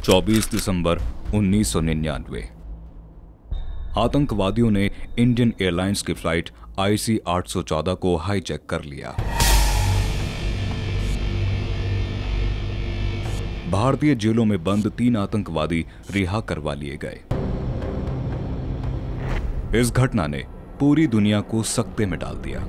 24 दिसंबर 1999। आतंकवादियों ने Indian airlines की फ्लाइट IC 814 को हाईजैक कर लिया। भारतीय जेलों में बंद 3 आतंकवादी रिहा करवा लिए गए। इस घटना ने पूरी दुनिया को सकते में डाल दिया।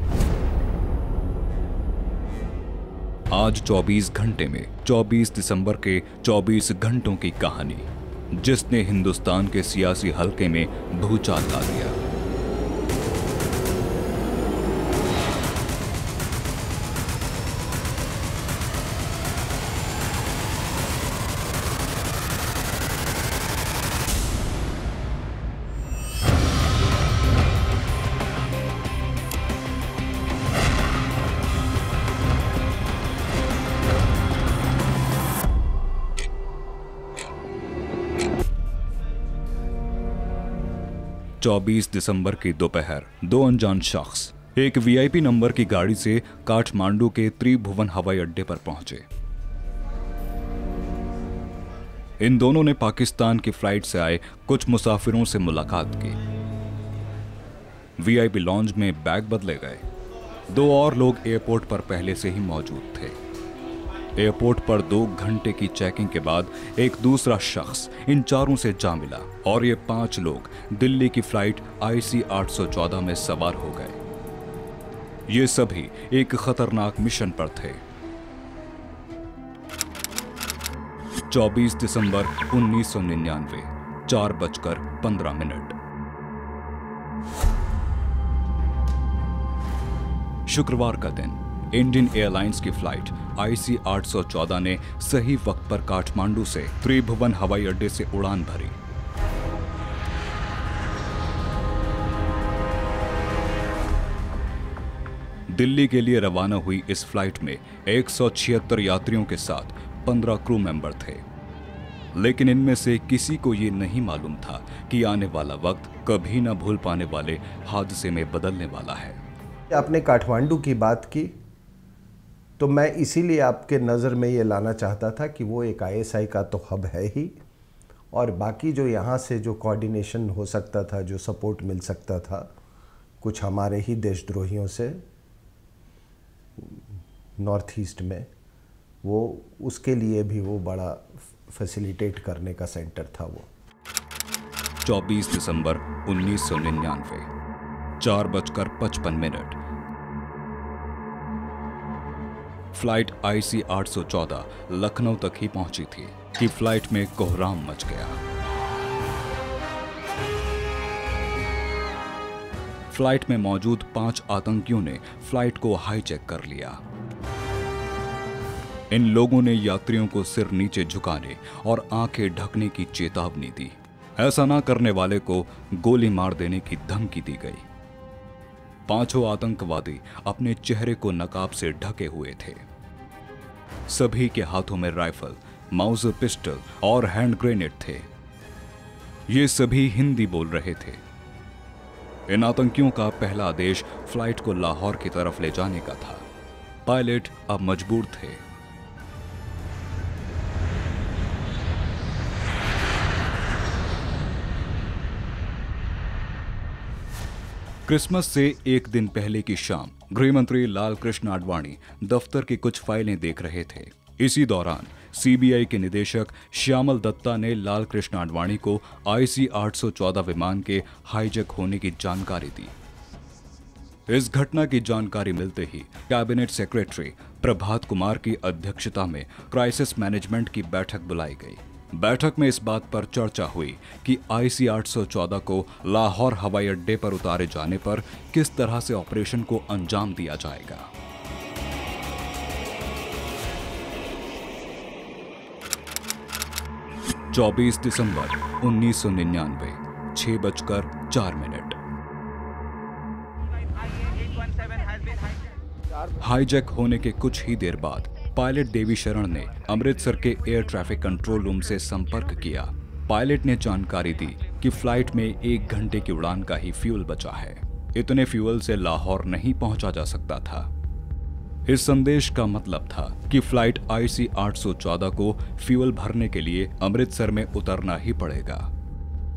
आज 24 घंटे में 24 दिसंबर के 24 घंटों की कहानी, जिसने हिंदुस्तान के सियासी हलके में भूचाल ला दिया। चौबीस दिसंबर की दोपहर 2 अनजान शख्स एक VIP नंबर की गाड़ी से काठमांडू के त्रिभुवन हवाई अड्डे पर पहुंचे। इन दोनों ने पाकिस्तान की फ्लाइट से आए कुछ मुसाफिरों से मुलाकात की। VIP लॉन्ज में बैग बदले गए। 2 और लोग एयरपोर्ट पर पहले से ही मौजूद थे। एयरपोर्ट पर 2 घंटे की चेकिंग के बाद एक दूसरा शख्स इन चारों से जा मिला और ये 5 लोग दिल्ली की फ्लाइट IC 814 में सवार हो गए। ये सभी एक खतरनाक मिशन पर थे। 24 दिसंबर 1999, 4:15। शुक्रवार का दिन इंडियन एयरलाइंस की फ्लाइट IC 814 ने सही वक्त पर काठमांडू से त्रिभुवन हवाई अड्डे से उड़ान भरी। दिल्ली के लिए रवाना हुई इस फ्लाइट में 176 यात्रियों के साथ 15 क्रू मेंबर थे, लेकिन इनमें से किसी को ये नहीं मालूम था कि आने वाला वक्त कभी न भूल पाने वाले हादसे में बदलने वाला है। आपने काठमांडू की बात की तो मैं इसीलिए आपके नज़र में ये लाना चाहता था कि वो एक ISI का तो हब है ही, और बाकी जो यहाँ से जो कोऑर्डिनेशन हो सकता था, जो सपोर्ट मिल सकता था कुछ हमारे ही देशद्रोहियों से नॉर्थ ईस्ट में, वो उसके लिए भी वो बड़ा फैसिलिटेट करने का सेंटर था वो। 24 दिसंबर 1999, 4:55। फ्लाइट IC 814 लखनऊ तक ही पहुंची थी कि फ्लाइट में कोहराम मच गया। फ्लाइट में मौजूद 5 आतंकियों ने फ्लाइट को हाईजैक कर लिया। इन लोगों ने यात्रियों को सिर नीचे झुकाने और आंखें ढकने की चेतावनी दी। ऐसा ना करने वाले को गोली मार देने की धमकी दी गई। 5 आतंकवादी अपने चेहरे को नकाब से ढके हुए थे। सभी के हाथों में राइफल, माउजर पिस्टल और हैंड ग्रेनेड थे। ये सभी हिंदी बोल रहे थे। इन आतंकियों का पहला आदेश फ्लाइट को लाहौर की तरफ ले जाने का था। पायलट अब मजबूर थे। क्रिसमस से एक दिन पहले की शाम गृह मंत्री लाल कृष्ण आडवाणी दफ्तर की कुछ फाइलें देख रहे थे। इसी दौरान CBI के निदेशक श्यामल दत्ता ने लाल कृष्ण आडवाणी को IC 814 विमान के हाईजैक होने की जानकारी दी। इस घटना की जानकारी मिलते ही कैबिनेट सेक्रेटरी प्रभात कुमार की अध्यक्षता में क्राइसिस मैनेजमेंट की बैठक बुलाई गई। बैठक में इस बात पर चर्चा हुई कि IC 814 को लाहौर हवाई अड्डे पर उतारे जाने पर किस तरह से ऑपरेशन को अंजाम दिया जाएगा। चौबीस दिसंबर 1999, 6:04। हाईजैक होने के कुछ ही देर बाद पायलट देवी शरण ने अमृतसर के एयर ट्रैफिक कंट्रोल रूम से संपर्क किया। पायलट ने जानकारी दी कि फ्लाइट में 1 घंटे की उड़ान का ही फ्यूल बचा है। इतने फ्यूल से लाहौर नहीं पहुंचा जा सकता था। इस संदेश का मतलब था कि फ्लाइट IC 814 को फ्यूल भरने के लिए अमृतसर में उतरना ही पड़ेगा।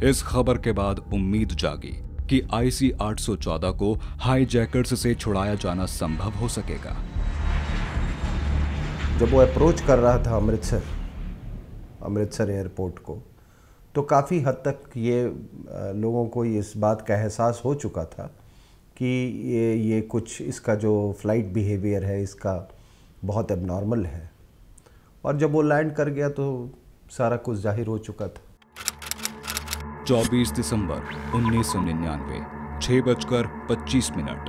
इस खबर के बाद उम्मीद जागी कि IC 814 को हाईजैकर्स से छुड़ाया जाना संभव हो सकेगा। जब वो अप्रोच कर रहा था अमृतसर एयरपोर्ट को, तो काफ़ी हद तक ये लोगों को इस बात का एहसास हो चुका था कि ये कुछ इसका जो फ्लाइट बिहेवियर है इसका बहुत एबनॉर्मल है। और जब वो लैंड कर गया तो सारा कुछ जाहिर हो चुका था। 24 दिसंबर 1999, 6:25।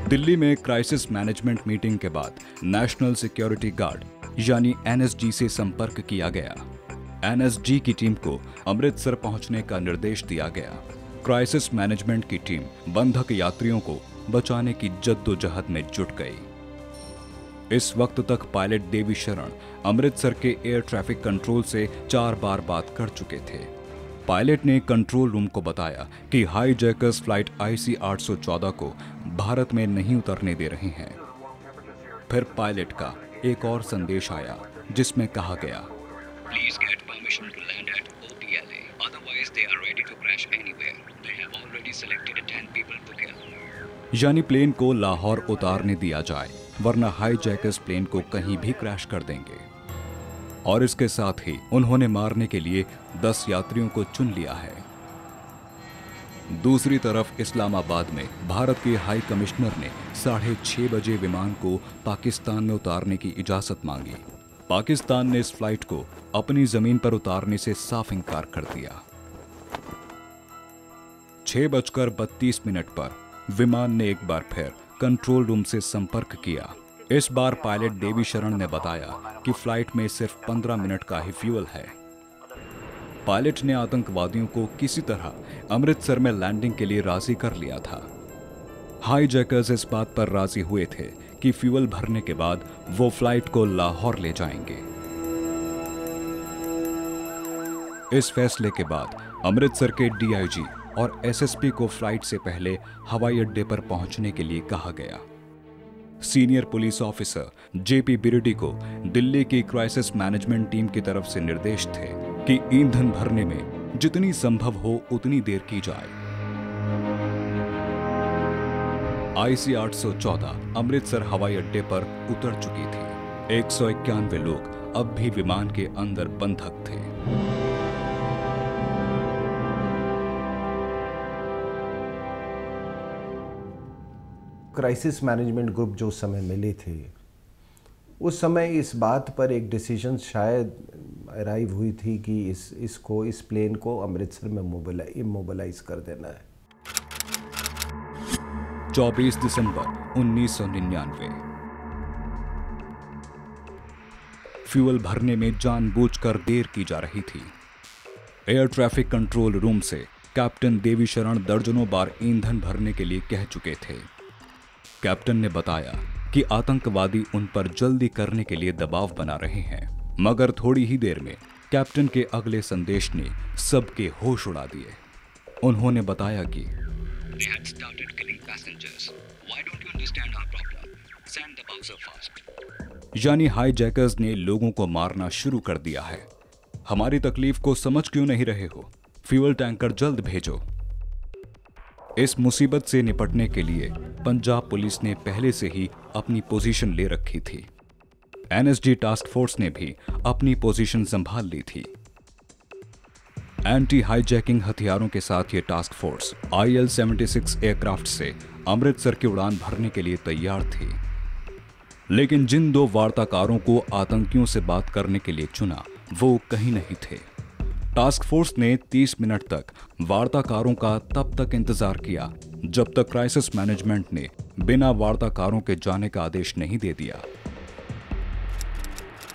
दिल्ली में क्राइसिस मैनेजमेंट मीटिंग के बाद नेशनल सिक्योरिटी गार्ड यानी NSG से संपर्क किया गया। NSG की टीम को अमृतसर पहुंचने का निर्देश दिया गया। क्राइसिस मैनेजमेंट की टीम बंधक यात्रियों को बचाने की जद्दोजहद में जुट गई। इस वक्त तक पायलट देवी शरण अमृतसर के एयर ट्रैफिक कंट्रोल से 4 बार बात कर चुके थे। पायलट ने कंट्रोल रूम को बताया कि हाईजैकर्स फ्लाइट IC 814 को भारत में नहीं उतरने दे रहे हैं। फिर पायलट का एक और संदेश आया जिसमें कहा गया, Please get permission to land at OTLA. Otherwise, they are ready to crash anywhere. They have already selected 10 people to kill. यानी प्लेन को लाहौर उतारने दिया जाए, वरना हाईजैकर्स प्लेन को कहीं भी क्रैश कर देंगे। और इसके साथ ही उन्होंने मारने के लिए 10 यात्रियों को चुन लिया है। दूसरी तरफ इस्लामाबाद में भारत के हाई कमिश्नर ने 6:30 बजे विमान को पाकिस्तान में उतारने की इजाजत मांगी। पाकिस्तान ने इस फ्लाइट को अपनी जमीन पर उतारने से साफ इनकार कर दिया। 6:32 पर विमान ने एक बार फिर कंट्रोल रूम से संपर्क किया। इस बार पायलट देवी शरण ने बताया कि फ्लाइट में सिर्फ 15 मिनट का ही फ्यूल है। पायलट ने आतंकवादियों को किसी तरह अमृतसर में लैंडिंग के लिए राजी कर लिया था। हाईजैकर्स इस बात पर राजी हुए थे कि फ्यूल भरने के बाद वो फ्लाइट को लाहौर ले जाएंगे। इस फैसले के बाद अमृतसर के DIG और SSP को फ्लाइट से पहले हवाई अड्डे पर पहुंचने के लिए कहा गया। सीनियर पुलिस ऑफिसर JP बिरडी को दिल्ली की क्राइसिस मैनेजमेंट टीम की तरफ से निर्देश थे कि ईंधन भरने में जितनी संभव हो उतनी देर की जाए। IC 814 अमृतसर हवाई अड्डे पर उतर चुकी थी। 191 लोग अब भी विमान के अंदर बंधक थे। क्राइसिस मैनेजमेंट ग्रुप जो उस समय मिले थे, उस समय इस बात पर एक डिसीजन शायद अराइव हुई थी कि इस प्लेन को अमृतसर में इमोबिलाइज कर देना है। 24 दिसंबर 1999, फ्यूल भरने में जानबूझकर देर की जा रही थी। एयर ट्रैफिक कंट्रोल रूम से कैप्टन देवी शरण दर्जनों बार ईंधन भरने के लिए कह चुके थे। कैप्टन ने बताया कि आतंकवादी उन पर जल्दी करने के लिए दबाव बना रहे हैं, मगर थोड़ी ही देर में कैप्टन के अगले संदेश ने सबके होश उड़ा दिए। उन्होंने बताया कि They had started killing passengers. Why don't you understand our problem? Send the Bowser fast. यानी हाईजैकर्स ने लोगों को मारना शुरू कर दिया है। हमारी तकलीफ को समझ क्यों नहीं रहे हो? फ्यूल टैंकर जल्द भेजो। इस मुसीबत से निपटने के लिए पंजाब पुलिस ने पहले से ही अपनी पोजीशन ले रखी थी। NSG टास्क फोर्स ने भी अपनी पोजीशन संभाल ली थी। एंटी हाईजैकिंग हथियारों के साथ ये टास्क फोर्स IL-76 एयरक्राफ्ट से अमृतसर की उड़ान भरने के लिए तैयार थी। लेकिन जिन 2 वार्ताकारों को आतंकियों से बात करने के लिए चुना, वो कहीं नहीं थे। टास्क फोर्स ने 30 मिनट तक वार्ताकारों का तब तक इंतजार किया जब तक क्राइसिस मैनेजमेंट ने बिना वार्ताकारों के जाने का आदेश नहीं दे दिया।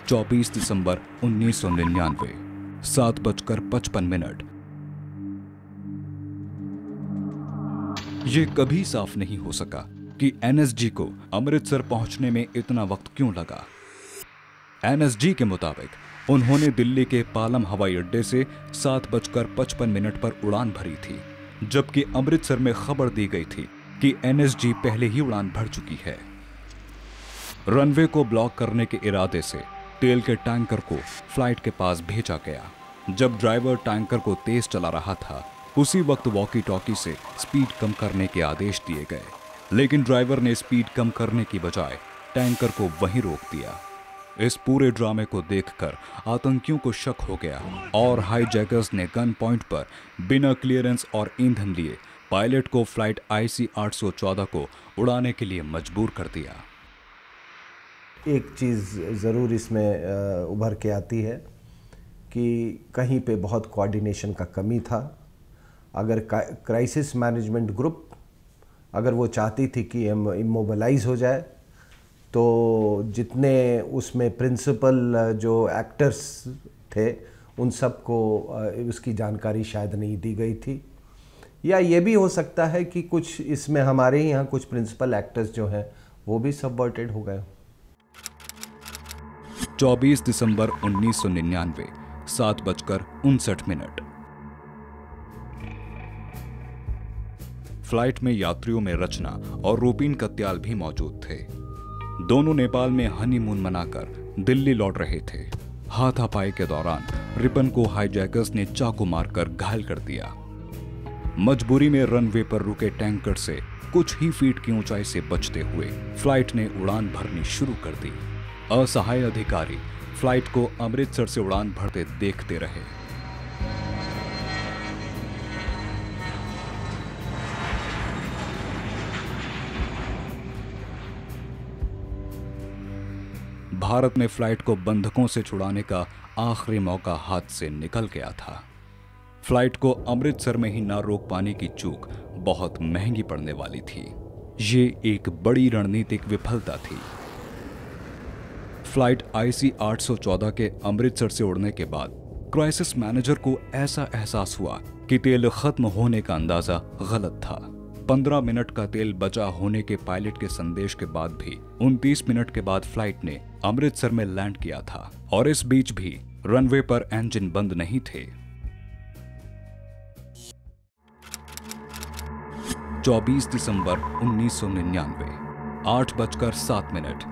24 दिसंबर 1999, 7:55। ये कभी साफ नहीं हो सका कि NSG को अमृतसर पहुंचने में इतना वक्त क्यों लगा। NSG के मुताबिक उन्होंने दिल्ली के पालम हवाई अड्डे से 7:55 पर उड़ान भरी थी, जबकि अमृतसर में खबर दी गई थी कि एनएसजी पहले ही उड़ान भर चुकी है। रनवे को ब्लॉक करने के इरादे से तेल के टैंकर को फ्लाइट के पास भेजा गया। जब ड्राइवर टैंकर को तेज चला रहा था, उसी वक्त वॉकी टॉकी से स्पीड कम करने के आदेश दिए गए, लेकिन ड्राइवर ने स्पीड कम करने की बजाय टैंकर को वहीं रोक दिया। इस पूरे ड्रामे को देखकर आतंकियों को शक हो गया और हाईजैकर्स ने गन पॉइंट पर बिना क्लियरेंस और ईंधन लिए पायलट को फ्लाइट IC 814 को उड़ाने के लिए मजबूर कर दिया। एक चीज़ ज़रूर इसमें उभर के आती है कि कहीं पे बहुत कोऑर्डिनेशन का कमी था। अगर क्राइसिस मैनेजमेंट ग्रुप अगर वो चाहती थी कि हम इमोबलाइज हो जाए, तो जितने उसमें प्रिंसिपल जो एक्टर्स थे उन सबको उसकी जानकारी शायद नहीं दी गई थी, या ये भी हो सकता है कि कुछ इसमें हमारे यहाँ कुछ प्रिंसिपल एक्टर्स जो हैं वो भी सबवर्टेड हो गए। 24 दिसंबर 1999 7:59। फ्लाइट में यात्रियों में रचना और रूपिन कत्याल भी मौजूद थे। दोनों नेपाल में हनीमून मनाकर दिल्ली लौट रहे थे। हाथापाई के दौरान रिपन को हाईजैकर्स ने चाकू मारकर घायल कर दिया। मजबूरी में रनवे पर रुके टैंकर से कुछ ही फीट की ऊंचाई से बचते हुए फ्लाइट ने उड़ान भरनी शुरू कर दी। असहाय अधिकारी फ्लाइट को अमृतसर से उड़ान भरते देखते रहे। भारत में फ्लाइट को बंधकों से छुड़ाने का आखिरी मौका हाथ से निकल गया था। फ्लाइट को अमृतसर में ही ना रोक पाने की चूक बहुत महंगी पड़ने वाली थी। ये एक बड़ी रणनीतिक विफलता थी। फ्लाइट IC 814 के अमृतसर से उड़ने के बाद क्राइसिस मैनेजर को ऐसा एहसास हुआ कि तेल खत्म होने का अंदाजा गलत था। 15 मिनट का तेल बचा होने के पायलट के संदेश के बाद भी 29 मिनट के बाद फ्लाइट ने अमृतसर में लैंड किया था और इस बीच भी रनवे पर इंजन बंद नहीं थे। 24 दिसंबर 1999 8:07।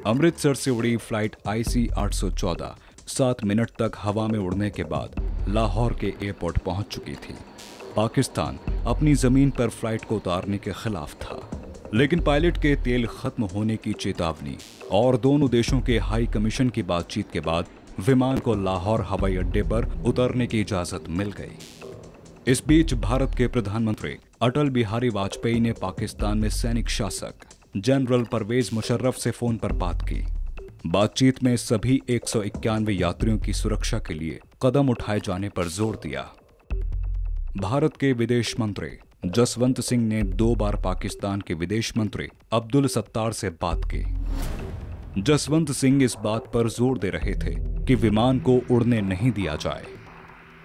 अमृतसर से उड़ी फ्लाइट IC 814 7 मिनट तक हवा में उड़ने के बाद लाहौर के एयरपोर्ट पहुंच चुकी थी। पाकिस्तान अपनी जमीन पर फ्लाइट को उतारने के खिलाफ था, लेकिन पायलट के तेल खत्म होने की चेतावनी और दोनों देशों के हाई कमीशन की बातचीत के बाद विमान को लाहौर हवाई अड्डे पर उतरने की इजाजत मिल गई। इस बीच भारत के प्रधानमंत्री अटल बिहारी वाजपेयी ने पाकिस्तान में सैनिक शासक जनरल परवेज मुशर्रफ से फोन पर बात की। बातचीत में सभी 191 यात्रियों की सुरक्षा के लिए कदम उठाए जाने पर जोर दिया। भारत के विदेश मंत्री जसवंत सिंह ने 2 बार पाकिस्तान के विदेश मंत्री अब्दुल सत्तार से बात की। जसवंत सिंह इस बात पर जोर दे रहे थे कि विमान को उड़ने नहीं दिया जाए।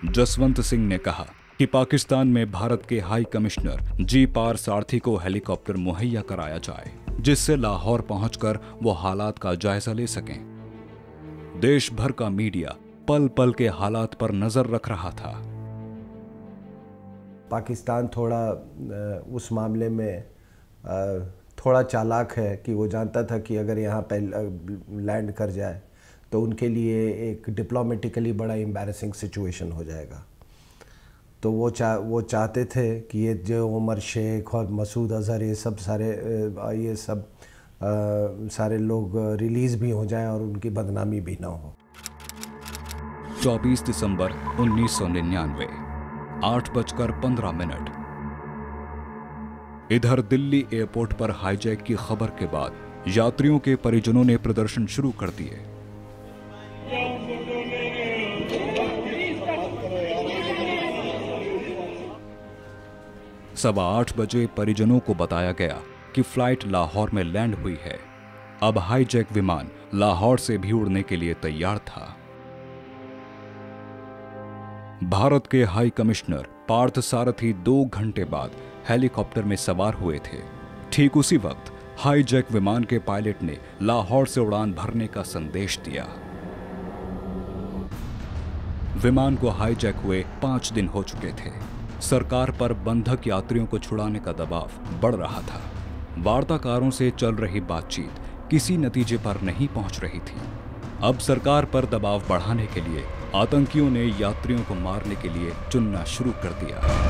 जसवंत सिंह ने कहा कि पाकिस्तान में भारत के हाई कमिश्नर जी पार सारथी को हेलीकॉप्टर मुहैया कराया जाए, जिससे लाहौर पहुंचकर वो हालात का जायजा ले सकें। देश भर का मीडिया पल पल के हालात पर नजर रख रहा था। पाकिस्तान थोड़ा उस मामले में थोड़ा चालाक है कि वो जानता था कि अगर यहाँ पे लैंड कर जाए तो उनके लिए एक डिप्लोमेटिकली बड़ा एम्बैरेसिंग सिचुएशन हो जाएगा। तो वो चाहते थे कि ये जो उमर शेख और मसूद अजहर ये सब सारे लोग रिलीज़ भी हो जाएं और उनकी बदनामी भी ना हो। 24 दिसंबर 1999 8:15। इधर दिल्ली एयरपोर्ट पर हाईजैक की खबर के बाद यात्रियों के परिजनों ने प्रदर्शन शुरू कर दिए। सवा 8 बजे परिजनों को बताया गया कि फ्लाइट लाहौर में लैंड हुई है। अब हाईजैक विमान लाहौर से भी उड़ने के लिए तैयार था। भारत के हाई कमिश्नर पार्थ सारथी 2 घंटे बाद हेलीकॉप्टर में सवार हुए थे। ठीक उसी वक्त हाईजैक विमान के पायलट ने लाहौर से उड़ान भरने का संदेश दिया। विमान को हाईजैक हुए 5 दिन हो चुके थे। सरकार पर बंधक यात्रियों को छुड़ाने का दबाव बढ़ रहा था। वार्ताकारों से चल रही बातचीत किसी नतीजे पर नहीं पहुंच रही थी। अब सरकार पर दबाव बढ़ाने के लिए आतंकियों ने यात्रियों को मारने के लिए चुनना शुरू कर दिया।